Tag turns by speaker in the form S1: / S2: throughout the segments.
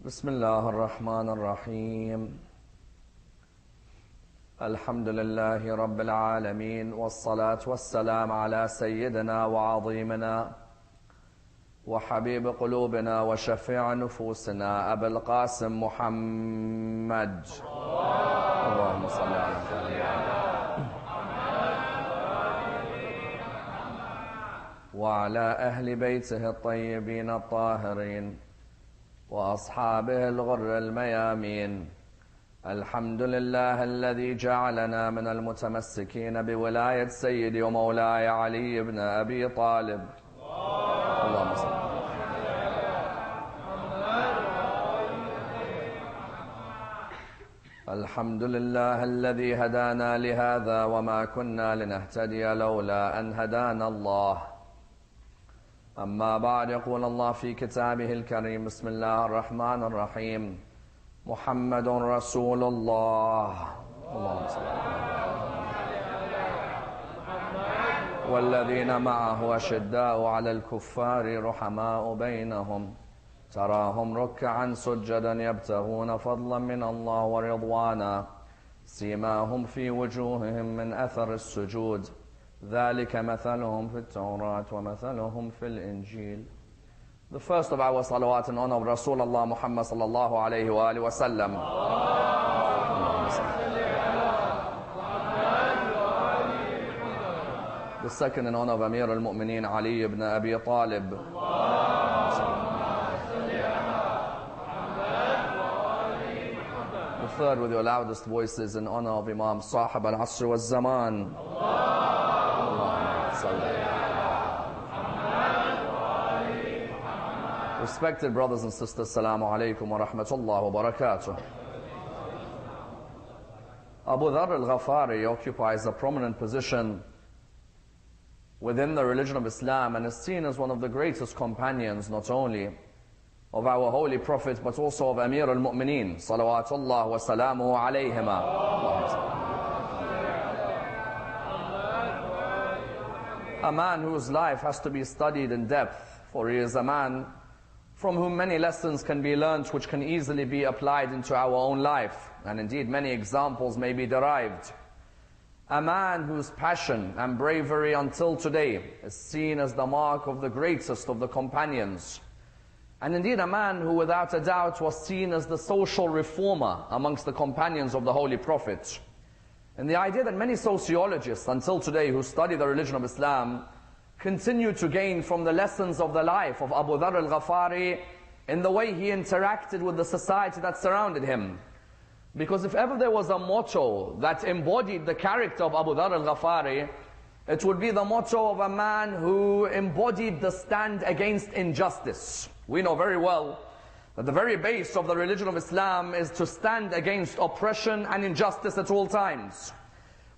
S1: بسم الله الرحمن الرحيم الحمد لله رب العالمين والصلاة والسلام على سيدنا وعظيمنا وحبيب قلوبنا وشفيع نفوسنا أبي القاسم محمد اللهم صل على وعلى أهل بيته الطيبين الطاهرين وأصحابه الغر الميامين. الحمد لله الذي جعلنا من المتمسكين بولاية سيدي ومولاي علي بن أبي طالب. اللهم صل الحمد لله الذي هدانا لهذا وما كنا لنهتدي لولا أن هدانا الله. أما بعد، يقول الله في كتابه الكريم: بسم الله الرحمن الرحيم. محمد رسول الله. اللهم صل والذين معه أشداء على الكفار رحماء بينهم تراهم ركعا سجدا يبتغون فضلا من الله ورضوانا سيماهم في وجوههم من أثر السجود ذلك مثلهم في التوراة ومثلهم في الإنجيل. The first of our salawat in honor of Rasulullah Muhammad sallallahu alayhi wa alihi wa sallam. The second in honor of Amir al-Mu'mineen Ali ibn Abi Talib. The third with your loudest voices in honor of Imam Sahib al-Asr wal-Zaman. Respected brothers and sisters, Assalamu alaikum wa rahmatullah wa barakatuh. Abu Dhar al-Ghafari occupies a prominent position within the religion of Islam and is seen as one of the greatest companions not only of our Holy Prophet but also of Amir al-Mu'mineen salawatullah wa salamuhu alayhima. A man whose life has to be studied in depth, for he is a man from whom many lessons can be learnt which can easily be applied into our own life, and indeed many examples may be derived. A man whose passion and bravery until today is seen as the mark of the greatest of the companions, and indeed a man who without a doubt was seen as the social reformer amongst the companions of the Holy Prophet. And the idea that many sociologists until today who study the religion of Islam continue to gain from the lessons of the life of Abu Dhar al-Ghafari in the way he interacted with the society that surrounded him. Because if ever there was a motto that embodied the character of Abu Dhar al-Ghafari, it would be the motto of a man who embodied the stand against injustice. We know very well that the very base of the religion of Islam is to stand against oppression and injustice at all times.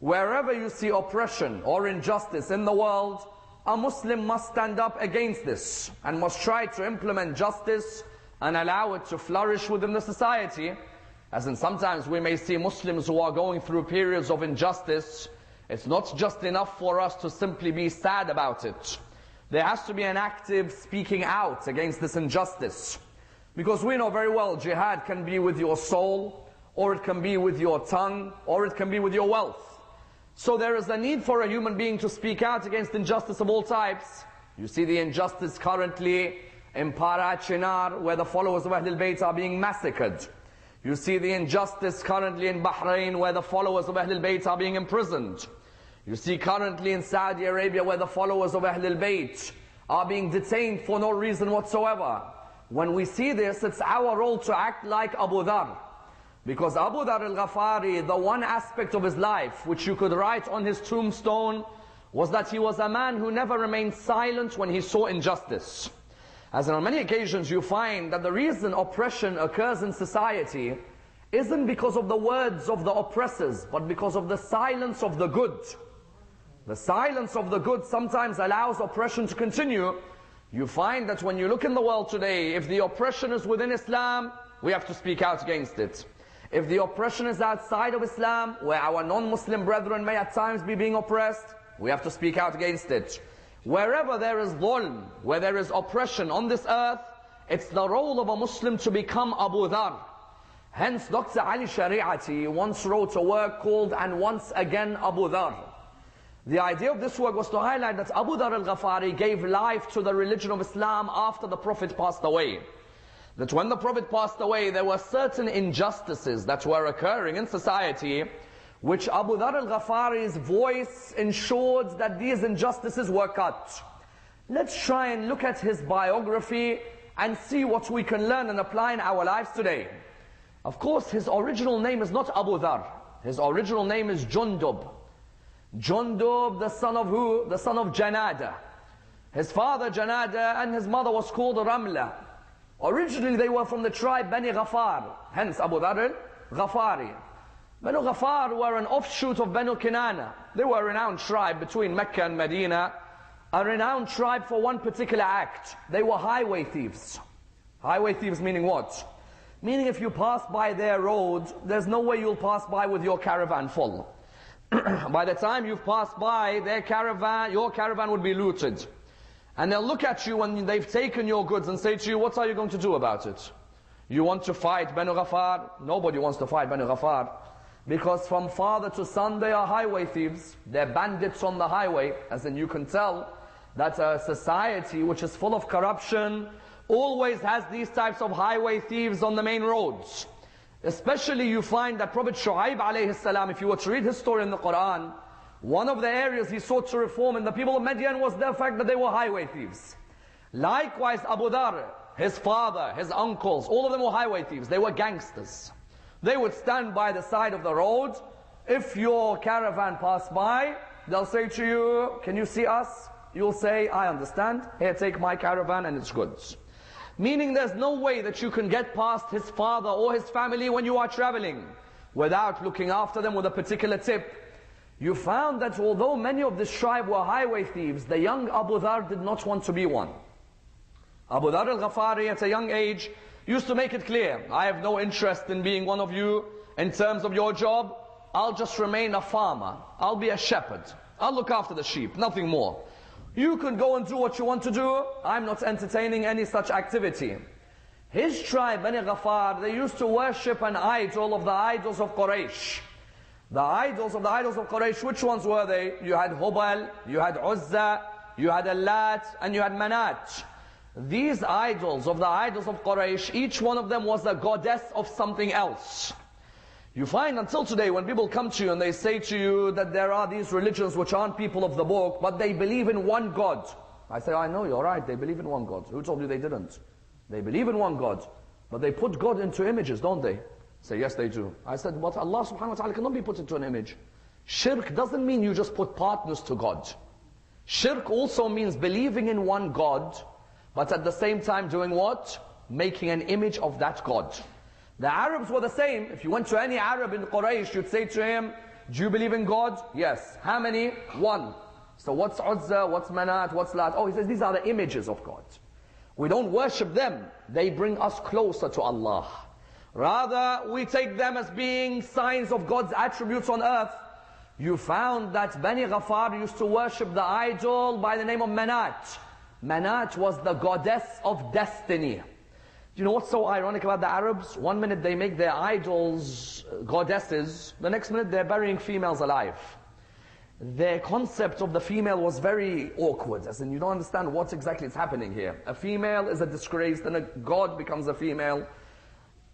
S1: Wherever you see oppression or injustice in the world, a Muslim must stand up against this and must try to implement justice and allow it to flourish within the society. As in sometimes we may see Muslims who are going through periods of injustice. It's not just enough for us to simply be sad about it. There has to be an active speaking out against this injustice. Because we know very well jihad can be with your soul, or it can be with your tongue, or it can be with your wealth. So there is a need for a human being to speak out against injustice of all types. You see the injustice currently in Para Chinar, where the followers of Ahlul Bayt are being massacred. You see the injustice currently in Bahrain, where the followers of Ahlul Bayt are being imprisoned. You see currently in Saudi Arabia, where the followers of Ahlul Bayt are being detained for no reason whatsoever. When we see this, it's our role to act like Abu Dhar. Because Abu Dhar al-Ghafari, the one aspect of his life which you could write on his tombstone was that he was a man who never remained silent when he saw injustice. As on many occasions you find that the reason oppression occurs in society isn't because of the words of the oppressors, but because of the silence of the good. The silence of the good sometimes allows oppression to continue. You find that when you look in the world today, if the oppression is within Islam, we have to speak out against it. If the oppression is outside of Islam, where our non-Muslim brethren may at times be being oppressed, we have to speak out against it. Wherever there is dhulm, where there is oppression on this earth, It's the role of a Muslim to become Abu Dhar. Hence, Dr. Ali Shari'ati once wrote a work called And Once Again Abu Dhar. The idea of this work was to highlight that Abu Dhar al-Ghafari gave life to the religion of Islam after the Prophet passed away. That when the Prophet passed away, there were certain injustices that were occurring in society, which Abu Dhar al-Ghafari's voice ensured that these injustices were cut. Let's try and look at his biography and see what we can learn and apply in our lives today. Of course, his original name is not Abu Dhar. His original name is Jundub. Jundub, the son of who? The son of Janada. His father Janada and his mother was called Ramla. Originally they were from the tribe Bani Ghafar, hence Abu Dhar al-Ghafari. Banu Ghafar were an offshoot of Banu Kinana. They were a renowned tribe between Mecca and Medina. A renowned tribe for one particular act. They were highway thieves. Highway thieves meaning what? Meaning if you pass by their road, there's no way you'll pass by with your caravan full. By the time you've passed by their caravan, your caravan would be looted. And they'll look at you when they've taken your goods and say to you, what are you going to do about it? You want to fight Banu Ghafar? Nobody wants to fight Banu Ghafar. Because from father to son, they are highway thieves. They're bandits on the highway. As in, you can tell that a society which is full of corruption always has these types of highway thieves on the main roads. Especially you find that Prophet Shu'aib alayhi salam, if you were to read his story in the Quran, one of the areas he sought to reform in the people of Madian was the fact that they were highway thieves. Likewise Abu Dhar, his father, his uncles, all of them were highway thieves. They were gangsters. They would stand by the side of the road. If your caravan passed by, they'll say to you, can you see us? You'll say, I understand. Here, take my caravan and its goods. Meaning there's no way that you can get past his father or his family when you are traveling without looking after them with a particular tip. You found that although many of this tribe were highway thieves, the young Abu Dhar did not want to be one. Abu Dhar al-Ghafari at a young age used to make it clear, I have no interest in being one of you in terms of your job. I'll just remain a farmer. I'll be a shepherd. I'll look after the sheep, nothing more. You can go and do what you want to do. I'm not entertaining any such activity. His tribe, Bani Ghafar, they used to worship an idol of the idols of Quraysh. The idols of Quraysh, which ones were they? You had Hubal, you had Uzza, you had Allat, and you had Manat. These idols of Quraysh, each one of them was a goddess of something else. You find until today when people come to you and they say to you that there are these religions which aren't people of the book, but they believe in one God. I say, I know, you're right, they believe in one God. Who told you they didn't? They believe in one God, but they put God into images, don't they? Say, yes, they do. I said, but Allah subhanahu wa ta'ala cannot be put into an image. Shirk doesn't mean you just put partners to God. Shirk also means believing in one God, but at the same time doing what? Making an image of that God. The Arabs were the same. If you went to any Arab in Quraysh, you'd say to him, do you believe in God? Yes. How many? One. So what's Uzza, what's Manat, what's Lat? Oh, he says these are the images of God. We don't worship them. They bring us closer to Allah. Rather, we take them as being signs of God's attributes on earth. You found that Bani Ghafar used to worship the idol by the name of Manat. Manat was the goddess of destiny. You know what's so ironic about the Arabs? One minute they make their idols goddesses, the next minute they're burying females alive. Their concept of the female was very awkward, as in you don't understand what exactly is happening here. A female is a disgrace, then a god becomes a female.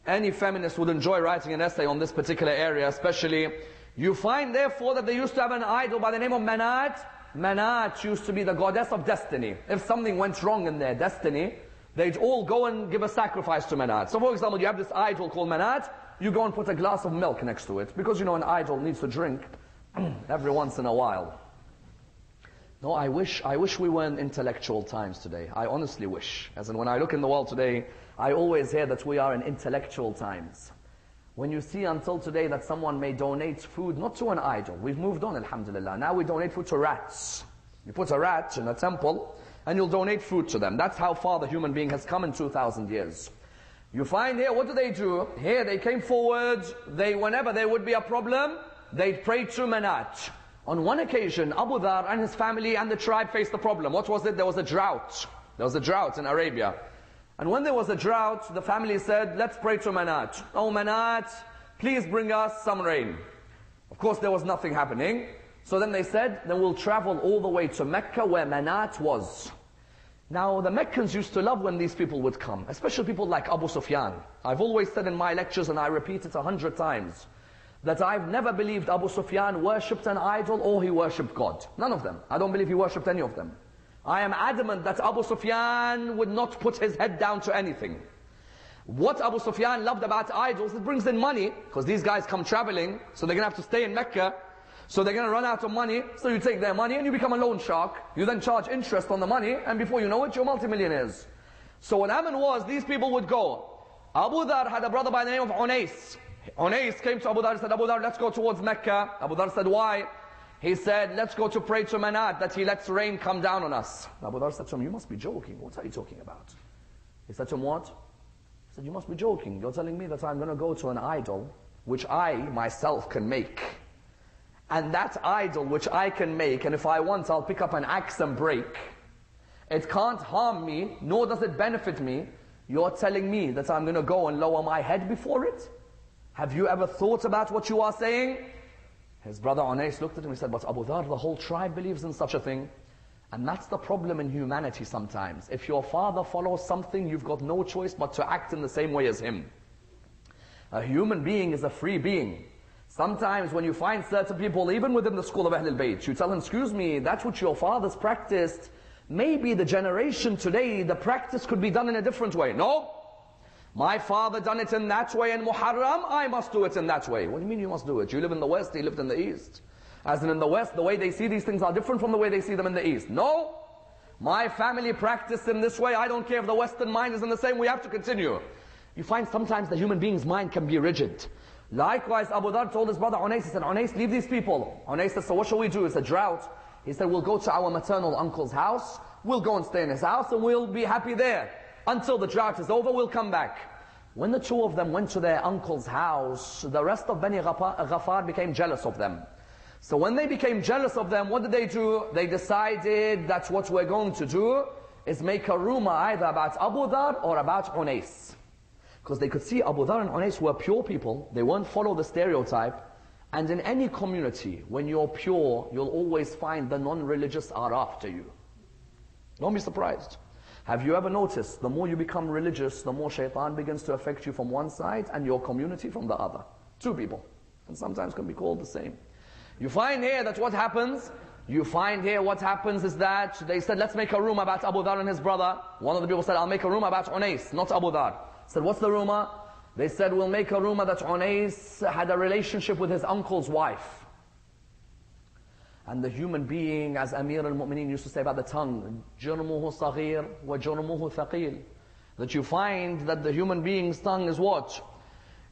S1: Any feminist would enjoy writing an essay on this particular area, especially. You find therefore that they used to have an idol by the name of Manat. Manat used to be the goddess of destiny. If something went wrong in their destiny, they'd all go and give a sacrifice to Manat. So for example, you have this idol called Manat, you go and put a glass of milk next to it, because you know an idol needs to drink every once in a while. No, I wish we were in intellectual times today. I honestly wish. As in when I look in the world today, I always hear that we are in intellectual times. When you see until today that someone may donate food, not to an idol. We've moved on, alhamdulillah. Now we donate food to rats. You put a rat in a temple, and you'll donate food to them. That's how far the human being has come in 2,000 years. You find here, what do? Here they came forward, whenever there would be a problem, they'd pray to Manat. On one occasion, Abu Dhar and his family and the tribe faced a problem. What was it? There was a drought. There was a drought in Arabia. And when there was a drought, the family said, let's pray to Manat. Oh Manat, please bring us some rain. Of course, there was nothing happening. So then they said, then we'll travel all the way to Mecca where Manat was. Now, the Meccans used to love when these people would come, especially people like Abu Sufyan. I've always said in my lectures, and I repeat it 100 times, that I've never believed Abu Sufyan worshipped an idol or he worshipped God. None of them. I don't believe he worshipped any of them. I am adamant that Abu Sufyan would not put his head down to anything. What Abu Sufyan loved about idols, it brings in money, because these guys come traveling, so they're going to have to stay in Mecca, so they're going to run out of money, so you take their money and you become a loan shark. You then charge interest on the money, and before you know it, you're multimillionaires. So what happened was, these people would go. Abu Dhar had a brother by the name of Unais. Unais came to Abu Dhar and said, Abu Dhar, let's go towards Mecca. Abu Dhar said, why? He said, let's go to pray to Manat, that he lets rain come down on us. Abu Dhar said to him, you must be joking. What are you talking about? He said to him, what? He said, you must be joking. You're telling me that I'm going to go to an idol, which I myself can make. And that idol which I can make, and if I want, I'll pick up an axe and break. It can't harm me, nor does it benefit me. You're telling me that I'm going to go and lower my head before it? Have you ever thought about what you are saying? His brother Unais looked at him and said, but Abu Dhar, the whole tribe believes in such a thing. And that's the problem in humanity sometimes. If your father follows something, you've got no choice but to act in the same way as him. A human being is a free being. Sometimes when you find certain people, even within the school of Ahlul Bayt, you tell them, excuse me, that's what your fathers practiced. Maybe the generation today, the practice could be done in a different way. No, my father done it in that way in Muharram, I must do it in that way. What do you mean you must do it? You live in the West, he lived in the East. As in the West, the way they see these things are different from the way they see them in the East. No, my family practiced in this way, I don't care if the Western mind is in the same, we have to continue. You find sometimes the human being's mind can be rigid. Likewise, Abu Dhar told his brother Unais, he said, Unais, leave these people. Unais said, so what shall we do? It's a drought. He said, we'll go to our maternal uncle's house, we'll go and stay in his house, and we'll be happy there. Until the drought is over, we'll come back. When the two of them went to their uncle's house, the rest of Bani Ghafar became jealous of them. So when they became jealous of them, what did they do? They decided that what we're going to do is make a rumor either about Abu Dhar or about Unais. Because they could see Abu Dhar and Unais were pure people. They won't follow the stereotype. And in any community, when you're pure, you'll always find the non-religious are after you. Don't be surprised. Have you ever noticed, the more you become religious, the more shaitan begins to affect you from one side and your community from the other. Two people. And sometimes can be called the same. You find here that what happens? You find here what happens is that they said, let's make a rumor about Abu Dhar and his brother. One of the people said, I'll make a rumor about Unais, not Abu Dhar. Said, what's the rumor? They said, we'll make a rumor that Unais had a relationship with his uncle's wife. And the human being, as Amir al-Mu'mineen used to say about the tongue, جُرْمُهُ صَغِيرٌ وَجُرْمُهُ ثَقِيلٌ. That you find that the human being's tongue is what?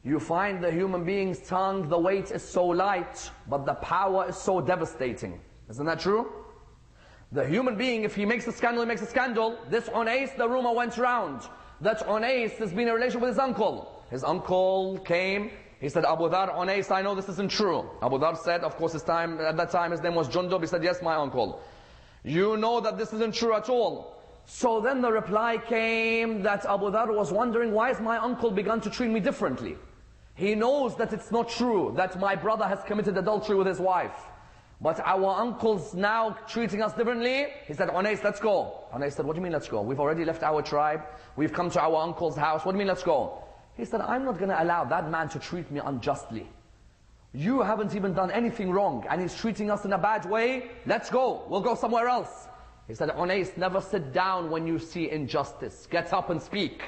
S1: You find the human being's tongue, the weight is so light, but the power is so devastating. Isn't that true? The human being, if he makes a scandal, he makes a scandal. This Unais, the rumor went round that Unais has been in a relationship with his uncle. His uncle came, he said, Abu Dhar, Unais, I know this isn't true. Abu Dhar said, of course at that time his name was Jundub, he said, yes, my uncle. You know that this isn't true at all. So then the reply came that Abu Dhar was wondering, why has my uncle begun to treat me differently? He knows that it's not true, that my brother has committed adultery with his wife. But our uncle's now treating us differently. He said, Unais, let's go. Unais said, what do you mean let's go? We've already left our tribe. We've come to our uncle's house. What do you mean let's go? He said, I'm not going to allow that man to treat me unjustly. You haven't even done anything wrong, and he's treating us in a bad way. Let's go. We'll go somewhere else. He said, Unais, never sit down when you see injustice. Get up and speak.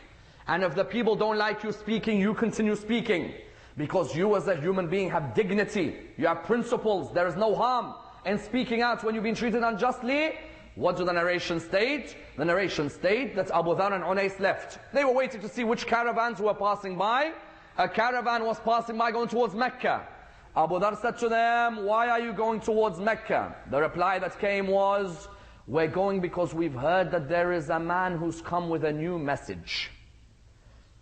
S1: And if the people don't like you speaking, you continue speaking. Because you as a human being have dignity. You have principles. There is no harm in speaking out when you've been treated unjustly. What do the narration state? The narration state that Abu Dhar and Unais left. They were waiting to see which caravans were passing by. A caravan was passing by going towards Mecca. Abu Dhar said to them, why are you going towards Mecca? The reply that came was, we're going because we've heard that there is a man who's come with a new message.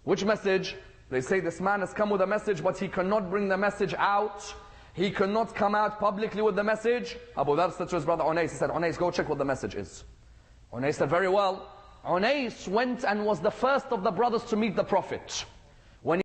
S1: Which message? They say this man has come with a message, but he cannot bring the message out. He cannot come out publicly with the message. Abu Dhar said to his brother Unais, he said, Unais, go check what the message is. Unais said, very well. Unais went and was the first of the brothers to meet the Prophet.